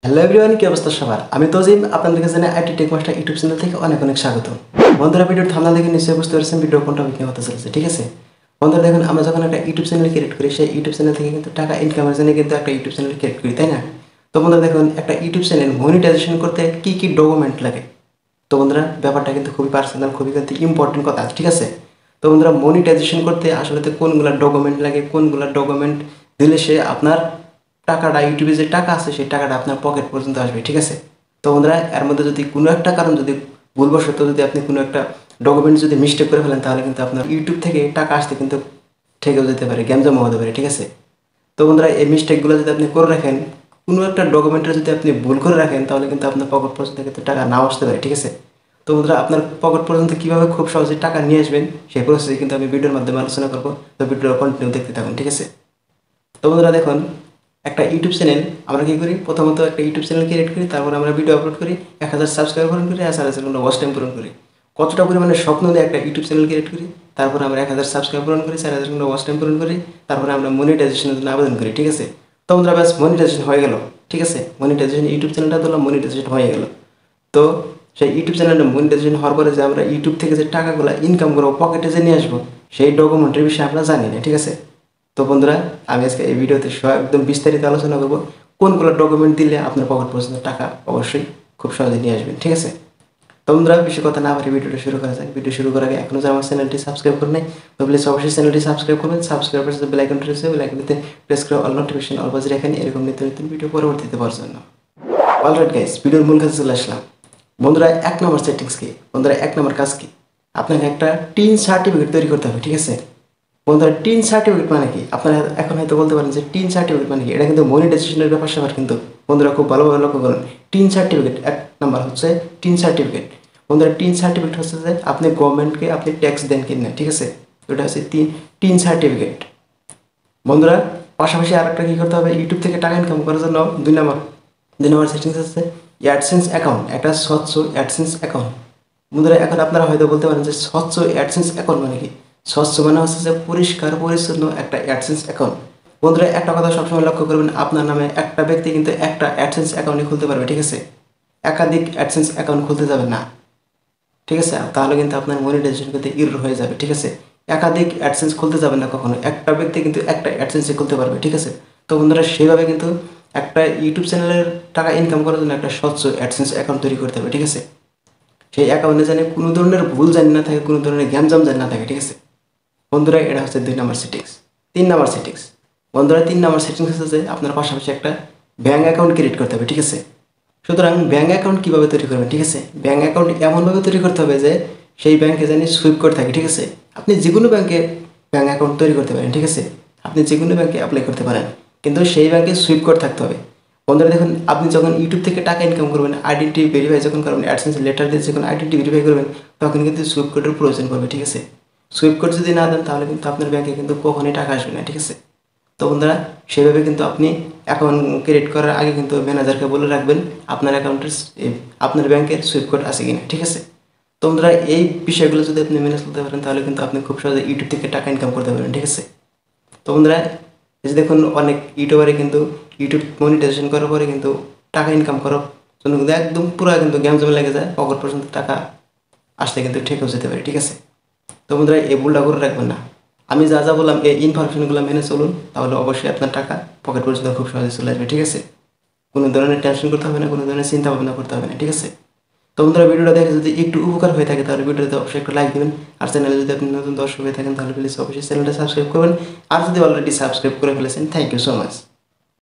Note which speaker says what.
Speaker 1: Hello everyone, কি অবস্থা সবার? আমি তজিম, আপনাদেরকে জানাই IT take master YouTube channel থেকে অনেক অনেক স্বাগত। বন্ধুরা, ভিডিওর থাম্বনেল দেখে নিশ্চয়ই বুঝতে পারছেন ভিডিও কোন টপিক নিয়ে হতে চলেছে, ঠিক আছে? বন্ধুরা দেখুন, আমরা যখন একটা ইউটিউব চ্যানেল ক্রিয়েট করি, সেই ইউটিউব চ্যানেল থেকে কিন্তু টাকা ইনকামের জন্য কিন্তু একটা ইউটিউব চ্যানেল ক্রিয়েট করি, তাই না? তো বন্ধুরা দেখুন, একটা ইউটিউব চ্যানেল মনিটাইজেশন করতে কি কি ডকুমেন্ট লাগে। তো বন্ধুরা, ব্যাপারটা কিন্তু খুবই পার্সোনাল, খুবই কিন্তু ইম্পর্টেন্ট কথা, ঠিক আছে? তো বন্ধুরা, মনিটাইজেশন করতে আসলে কোনগুলো ডকুমেন্ট লাগে, কোনগুলো ডকুমেন্ট দিলে সে আপনার টাকাটা, ইউটিউবে যে টাকা আছে সেই টাকাটা আপনার পকেট পর্যন্ত আসবে, ঠিক আছে? তো বন্ধুরা, এর মধ্যে যদি কোনো একটা কারণ, যদি ভুলবশত যদি আপনি কোনো একটা ডকুমেন্ট যদি মিস্টেক করে ফেলেন, তাহলে কিন্তু আপনার ইউটিউব থেকে টাকা আসতে কিন্তু ঠেকেও যেতে পারে, গ্যামজামও হতে পারে, ঠিক আছে? তো বন্ধুরা, এই মিস্টেকগুলো যদি আপনি করে রাখেন, কোনো একটা ডকুমেন্টে যদি আপনি ভুল করে রাখেন, তাহলে কিন্তু আপনার পকেট পর্যন্ত কিন্তু টাকা নাও আসতে পারে, ঠিক আছে? তো বন্ধুরা, আপনার পকেট পর্যন্ত কীভাবে খুব সহজে টাকা নিয়ে আসবেন সেই প্রসেসে কিন্তু আমি ভিডিওর মাধ্যমে আলোচনা করবো। তো ভিডিও কন্টিনিউ দেখতে থাকুন, ঠিক আছে? তো বন্ধুরা দেখুন, একটা ইউটিউব চ্যানেল আমরা কী করি, প্রথমত একটা ইউটিউব চ্যানেল ক্রিয়েট করি, তারপর আমরা ভিডিও আপলোড করি, 1000 সাবস্ক্রাইবার পূরণ করি, আর 4,000 ঘন্টা ওয়াচ টাইম পূরণ করি। কতটা পরিমাণে স্বপ্ন নিয়ে একটা ইউটিউব চ্যানেল ক্রিয়েট করি, তারপর আমরা 1000 সাবস্ক্রাইবার পূরণ করি, 4,000 ঘন্টা ওয়াচ টাইম পূরণ করি, তারপরে আমরা মনিটাইজেশনের জন্য আবেদন করি, ঠিক আছে? তো বন্ধুরা, ব্যাস মনিটাইজেশন হয়ে গেল, ঠিক আছে? মনিটাইজেশন, ইউটিউব চ্যানেলটা ধরলাম, মনিটাইজেশন হয়ে গেল। তো সেই ইউটিউব চ্যানেলটা মনিটাইজেশন হওয়ার পরে যে আমরা ইউটিউব থেকে যে টাকাগুলো ইনকাম করবো, পকেটে যে নিয়ে আসবো, সেই ডকুমেন্টের বিষয়ে আমরা জানি না, ঠিক আছে? তো বন্ধুরা, আমি আজকে এই ভিডিওতে একদম বিস্তারিত আলোচনা করবো কোনগুলো ডকুমেন্ট দিলে আপনার পকেট পর্যন্ত টাকা অবশ্যই খুব সহজে নিয়ে আসবেন, ঠিক আছে? তো বন্ধুরা, বেশি কথা না বলে ভিডিওটা শুরু করা যাক। ভিডিও শুরু করার আগে এখনও যারা আমার চ্যানেলটি সাবস্ক্রাইব করে নেই, তো প্লিজ অবশ্যই চ্যানেলটি সাবস্ক্রাইব করবেন। সাবস্ক্রাইব করে বেল আইকনটি রয়েছে, বেল আইকনটিতে প্রেস করে অল নোটিফিকেশন অল বাজিয়ে রাখেন, এরকম নিত্য নতুন ভিডিও পরবর্তীতে পাওয়ার জন্য। অলরাইট গাইস, ভিডিওর মূল কাজে চলে আসলাম। বন্ধুরা, 1 নম্বর সেটিংস কি? বন্ধুরা, 1 নম্বর কাজ কি? আপনাকে একটা টিন সার্টিফিকেট তৈরি করতে হবে, ঠিক আছে? বন্ধুরা, টিন সার্টিফিকেট মানে কি? আপনারা এখন হয়তো বলতে পারেন যে টিন সার্টিফিকেট মানে কি? এটা কিন্তু মনিটাইজেশনের ব্যাপার স্যাপার, কিন্তু বন্ধুরা খুব ভালোভাবে লক্ষ্য করুন। টিন সার্টিফিকেট 1 নাম্বার হচ্ছে টিন সার্টিফিকেট। বন্ধুরা, টিন সার্টিফিকেট হচ্ছে যে আপনি গভর্নমেন্টকে আপনি ট্যাক্স দেন কিনা, ঠিক আছে? ওটা হচ্ছে টিন সার্টিফিকেট। বন্ধুরা, পাশাপাশি আরেকটা কী করতে হবে, ইউটিউব থেকে টাকা ইনকাম করার জন্য 2 নম্বর সেটিংস হচ্ছে অ্যাডসেন্স অ্যাকাউন্ট, একটা স্বচ্ছ অ্যাডসেন্স অ্যাকাউন্ট। বন্ধুরা, এখন আপনারা হয়তো বলতে পারেন যে স্বচ্ছ অ্যাডসেন্স অ্যাকাউন্ট মানে কি? স্বচ্ছ মানে হচ্ছে যে পরিষ্কার পরিচ্ছন্ন একটা অ্যাডসেন্স অ্যাকাউন্ট। বন্ধুরা, একটা কথা সবসময় লক্ষ্য করবেন, আপনার নামে একটা ব্যক্তি কিন্তু একটা অ্যাডসেন্স অ্যাকাউন্টই খুলতে পারবে, ঠিক আছে? একাধিক অ্যাডসেন্স অ্যাকাউন্ট খুলতে যাবে না, ঠিক আছে? তাহলে কিন্তু আপনার মনিটাইজেশন করতে এরর হয়ে যাবে, ঠিক আছে? একাধিক অ্যাডসেন্স খুলতে যাবেন না কখনো, একটা ব্যক্তি কিন্তু একটা অ্যাডসেন্সই খুলতে পারবে, ঠিক আছে? তো বন্ধুরা, সেইভাবে কিন্তু একটা ইউটিউব চ্যানেলের টাকা ইনকাম করার জন্য একটা স্বচ্ছ অ্যাডসেন্স অ্যাকাউন্ট তৈরি করতে হবে, ঠিক আছে? সেই অ্যাকাউন্টে জানে কোনো ধরনের ভুল জানি না থাকে, কোনো ধরনের গ্যামজাম জানি না থাকে, ঠিক আছে? বন্ধুরা, এটা হচ্ছে 2 নম্বর সেটিংস। 3 নম্বর সেটিংস। বন্ধুরা, 3 নম্বর সেটিংস হচ্ছে যে আপনার পাশাপাশি একটা ব্যাঙ্ক অ্যাকাউন্ট ক্রিয়েট করতে হবে, ঠিক আছে? সুতরাং ব্যাঙ্ক অ্যাকাউন্ট কীভাবে তৈরি করবেন, ঠিক আছে? ব্যাঙ্ক অ্যাকাউন্ট এমনভাবে তৈরি করতে হবে যে সেই ব্যাঙ্কে জানি সুইপ করে থাকে, ঠিক আছে? আপনি যে কোনো ব্যাঙ্কে ব্যাঙ্ক অ্যাকাউন্ট তৈরি করতে পারেন, ঠিক আছে? আপনি যে কোনো ব্যাঙ্কে অ্যাপ্লাই করতে পারেন, কিন্তু সেই ব্যাঙ্কে সুইপ করে থাকতে হবে। বন্ধুরা দেখুন, আপনি যখন ইউটিউব থেকে টাকা ইনকাম করবেন, আইডেন্টি ভেরিফাই যখন করবেন, অ্যাডসেন্স লেটার দিয়ে যখন আইডেন্টি ভেরিফাই করবেন, তখন কিন্তু সুইপ কোডের প্রয়োজন পড়বে, ঠিক আছে? সুইপ কোড যদি না দেন, তাহলে কিন্তু আপনার ব্যাঙ্কে কিন্তু কখনোই টাকা আসবে না, ঠিক আছে? তো বন্ধুরা, সেভাবে কিন্তু আপনি অ্যাকাউন্ট ক্রিয়েট করার আগে কিন্তু ম্যানেজারকে বলে রাখবেন আপনার অ্যাকাউন্টের আপনার ব্যাংকের সুইপ কোড আছে কিনা, ঠিক আছে? তো বন্ধুরা, এই বিষয়গুলো যদি আপনি মেনে চলতে পারেন, তাহলে কিন্তু আপনি খুব সহজে ইউটিউব থেকে টাকা ইনকাম করতে পারবেন, ঠিক আছে? তো বন্ধুরা, এই যে দেখুন, অনেক ইউটিউবারে কিন্তু ইউটিউব মনিটাইজেশন করার পরে কিন্তু টাকা ইনকাম করার জন্য কিন্তু একদম পুরো কিন্তু গেম জমে লেগে যায়, পকেট পর্যন্ত টাকা আসতে কিন্তু ঠেকেও যেতে পারে, ঠিক আছে? তো বন্ধুরা, এই ভুলটা করে রাখবেন না। আমি যা যা বললাম এই ইনফরমেশনগুলো মেনে চলুন, তাহলে অবশ্যই আপনার টাকা পকেট পর্যন্ত খুব সহজে চলে আসবে, ঠিক আছে? কোনো ধরনের টেনশন করতে হবে না, কোনো ধরনের চিন্তা ভাবনা করতে হবে না, ঠিক আছে? তো বন্ধুরা, ভিডিওটা দেখে যদি একটু উপকার হয়ে থাকে, তাহলে ভিডিওতে অবশ্যই একটু লাইক দেবেন। আর চ্যানেলে যদি আপনি নতুন দর্শক হয়ে থাকেন, তাহলে প্লিজ অবশ্যই চ্যানেলটা সাবস্ক্রাইব করবেন। আর যদি অলরেডি সাবস্ক্রাইব করে ফেলেছেন, থ্যাংক ইউ সো মাচ।